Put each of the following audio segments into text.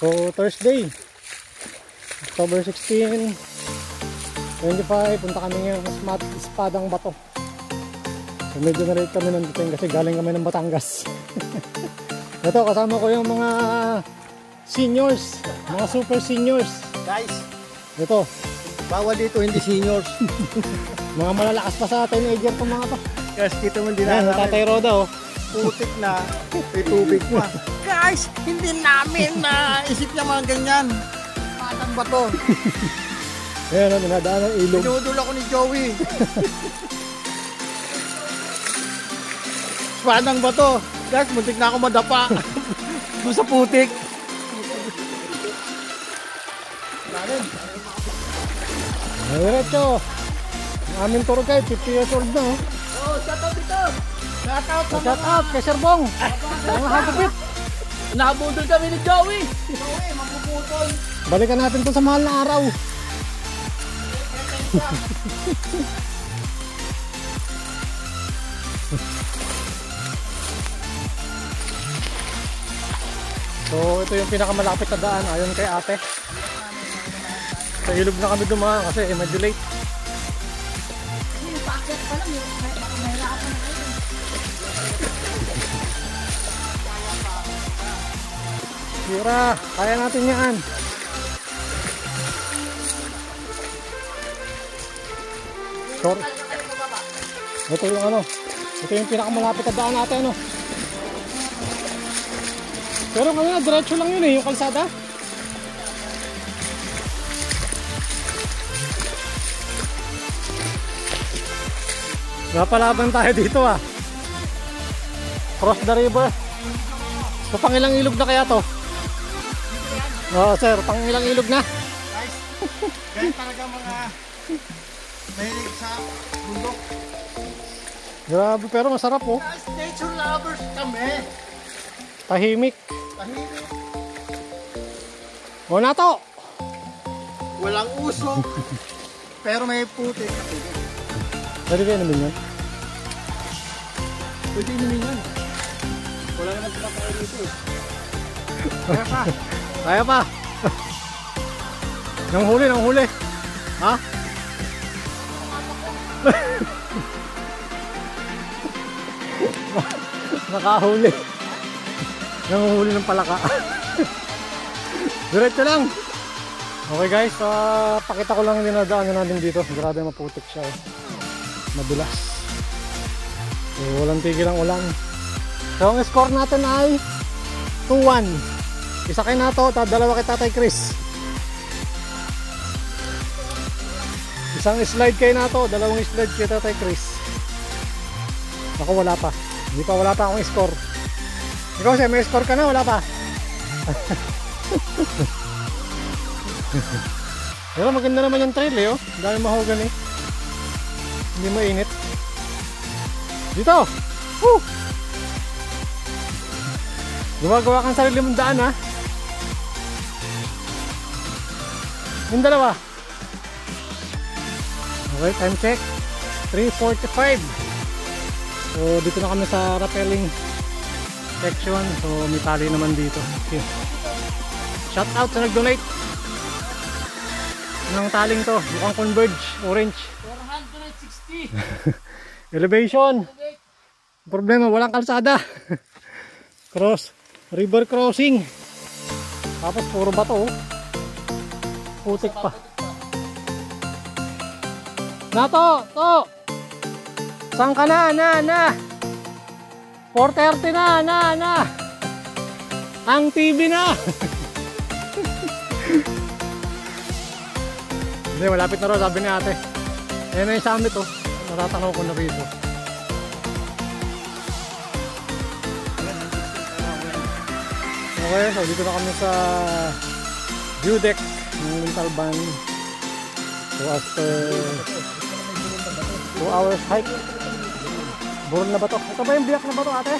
So Thursday, October 16, 25, punta kami ngayon sa Espadang Bato. So medyo na-late kami nandito kasi galing kami ng Batangas. Ito, kasama ko yung mga seniors, mga super seniors. Guys, Ito, bawal dito hindi seniors. mga malalakas pa sa teenager itong mga to. Guys, kita mo din Yan, Tatay Roda oh. putik na, may tubig pa. Guys, hindi namin na isip niya mga ganyan. Patang ba to? Ayan, dinadaan ng ilog. Pinudul ako ni Joey. Patang ba to? Guys, muntik na ako madapa. Doon sa putik. Diretso. Ang aming tour guide, 50 years old na oh. Oh, shout out dito. Shout out sa Shout out kay Sir Bong. Mga hagupit. Nakabudol kami ni Joey. Joey, magpuputol. Balikan natin to sa mahal na araw. So ito yung pinakamalapit na daan ayon kay ate. Sa ilog na kami dumaan kasi medyo late. Sira, kaya natin yan. Sorry. Ito yung ano, ito yung pinakamalapit na daan natin ano. Pero kanina diretso lang yun eh, yung kalsada. Napalaban tayo dito ah. Cross the river. So pangilang ilog na kaya to? Oo sir, pangilang ilog na? Guys, ganyan talaga mga mahilig sa bundok. Grabe pero masarap oh. Guys, nature lovers kami. Tahimik. Tahimik. O na to. Walang usok. Pero may putik. Pwede kayo namin yan? Pwede namin yan. Wala naman sila tayo dito eh. Kaya pa. Kaya pa. Nang huli, nang huli. Ha? Nakahuli. Nang huli ng palaka. Diretso lang. Okay guys, pakita ko lang yung dinadaanan natin dito. Grabe maputik siya eh. Madulas. So walang tigil ang ulan. So ang score natin ay 2-1. Isa kay Nato, dalawa kay Tatay Chris. Isang slide kay Nato, dalawang slide kay Tatay Chris. Ako wala pa. Wala pa akong score. Ikaw siya, may score ka na, wala pa. Pero maganda naman yung trail eh oh. Dahil mahogany. Hindi mainit. Dito! Woo! Gumagawa kang sarili mong daan ha. Yung dalawa. Okay, time check. 3:45. So dito na kami sa rappelling section. So may tali naman dito. Okay. Shout out sa nag-donate ng taling to. Mukhang Converge, orange. 460. Elevation. Problema, walang kalsada. River crossing. Tapos puro bato. Putik pa. Nato, to. Saan ka na? 4:30 na. Ang TV na. Hindi, malapit na rin, sabi ni ate. Ayan na yung summit oh. Natatanaw ko na rito. Okay, so dito na kami sa view deck ng Montalban. So after 2 hours hike, burol na ba to? Ito ba yung biyak na ba to ate?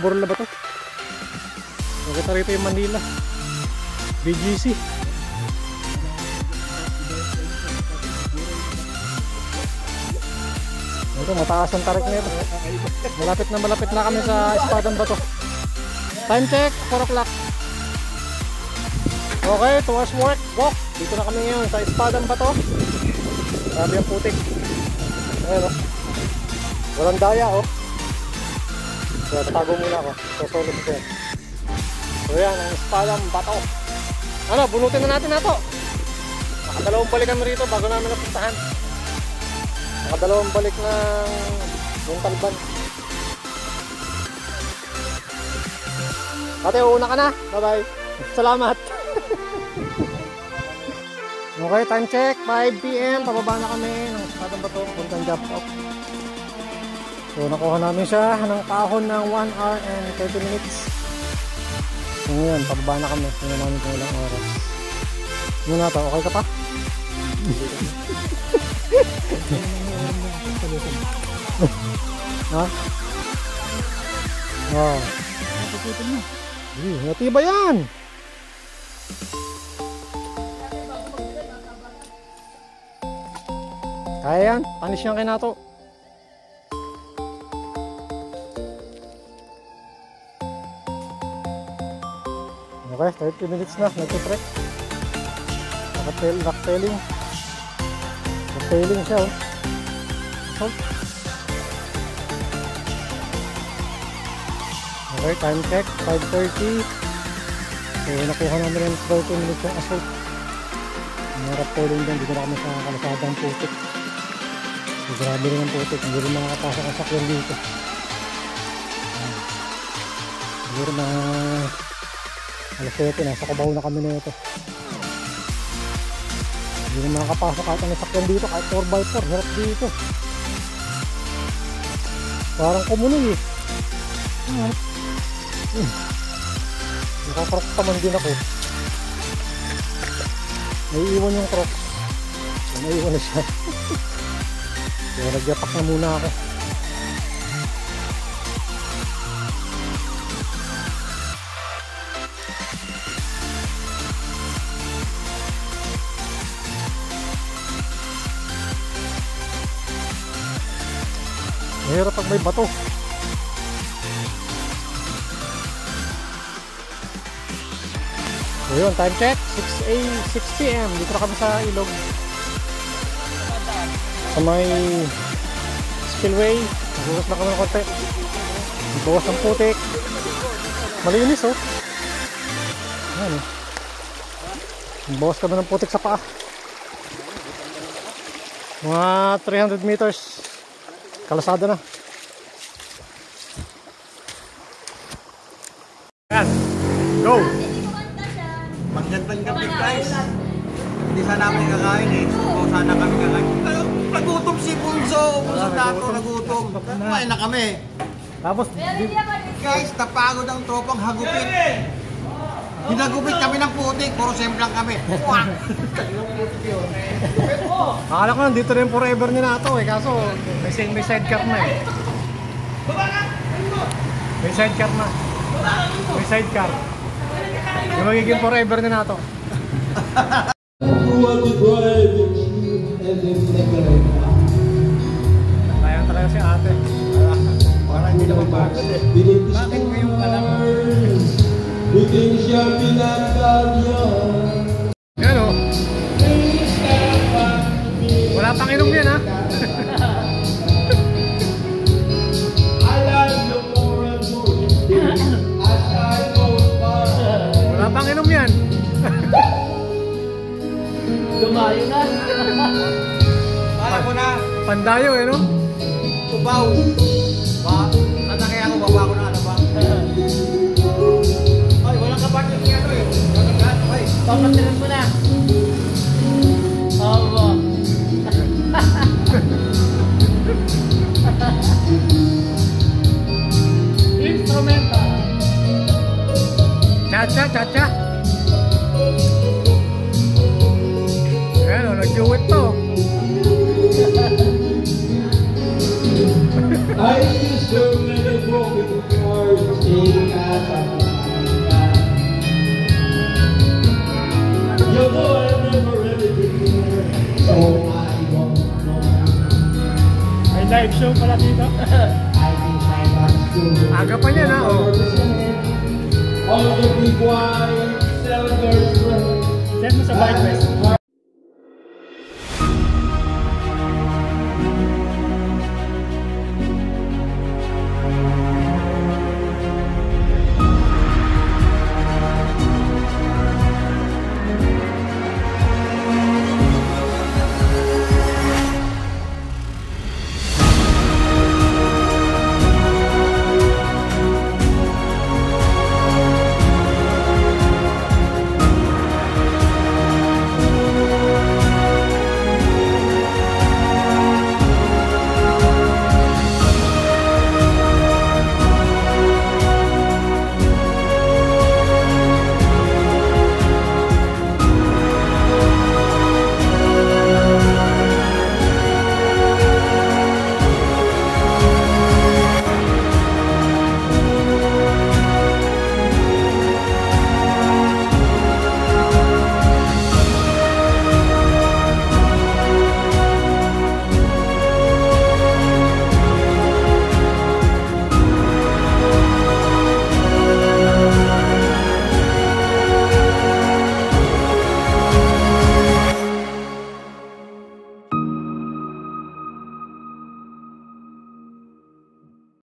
Burol na ba to? So kita rito yung Manila BGC. Ito mataas ang tarik nito. Malapit na kami sa Espadang Bato. Time check, 4 o'clock. Okay, 2 hours walk. Dito na kami ngayon sa Espadang Bato. Grabe ang putik. Ayan oh. Walang daya oh. So, tatago muna ako. Susunod ko yan. So yan, ang Espadang Bato. Ano, bunutin na natin na to. Nakadalawang balik kami rito bago namin napuntahan. Nakadalawang balik ng Montalban. Ate, uuna ka na. Bye-bye. Salamat. Okay, time check. 5 PM. Pababa na kami ng Espadang Bato. Puntang jump off. So, nakuha namin siya ng kahon ng 1 hour and 30 minutes. So, ngayon, pababa na kami. Tingnan namin kung ilang oras. Muna to, okay ka pa? Ha? Wow. Natiba yan! Kaya yan, panis yan kay Nato. Okay, 30 minutes na, nagtitrek. Rocktelling. Rocktelling siya oh. So, okay, time check, 5:30. So, nakuha namin yung 30 minutes yung assault. May rocktelling din, dito na kami sa kalasadang putik. So, grabe rin ang putik, hindi rin makakapasok ang sakyan dito. Siguro na alas 7, nasa Cubao na kami na ito. Hindi na makakapasok kahit ang sakyan dito, kahit 4x4, hirap dito. Parang komunal eh. Nakakrok naman din ako. Naiiwan yung crocs. Naiiwan na siya. So nagyapak na muna ako. Mahirap pag may bato. So yun, time check 6 PM. Dito na kami sa ilog sa may spillway. Nagugas na kami ng konti. Bawas ng putik. Malinis oh. Ayan eh. Bawas kami ng putik sa paa. Mga 300 meters kalasada na. Yan. Go! Magandang gabi guys. Hindi sana kami kakain eh. O sana kami kakain. Nagutom si Bunso. Bunso Tato nagutom. Kumain na kami. Tapos Guys, napagod ang tropang hagupit. Hinagupit kami ng putik. Puro semplang kami. akala ko nandito rin forever ni Nato eh. Kaso may sidecar na eh. May sidecar na. May sidecar. Yung magiging forever ni Nato. Tayan talaga si ate. Parang hindi na magpagod eh. Bakit ngayong alam? Yan o. Wala pang inom yan ha. Wala pang inom yan. Lumayo na. Para ko na. Pandayo eh no? Tubaw. Sana kaya ako baba ko na ano ba? Ay, walang kapartner niya ano eh. Walang gato ay. Papatiran mo na. Oo. Instrumental. Cha-cha. Ayan o, nag-duet to. I used so many broken hearts in you know I never really been so I don't know. May live show pala dito. I wish I was good. Aga pa niya na oh. All the big white sellers Divide West.